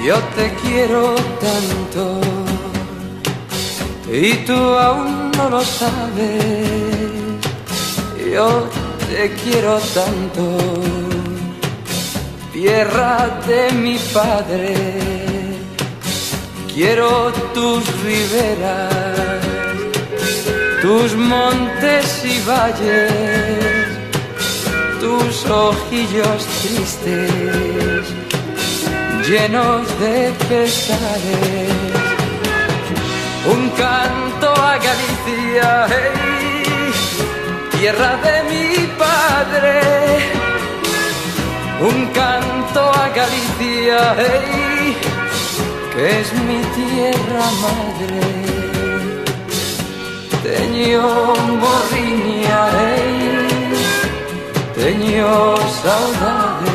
Yo te quiero tanto y tú aún no lo sabes. Yo te quiero tanto, tierra de mi padre. Quiero tus riberas, tus montes y valles, tus ojillos tristes, llenos de pesares. Un canto a Galicia, hey, tierra de mi padre. Un canto a Galicia, hey, que es mi tierra madre. Teño morriña, hey, teño saudade.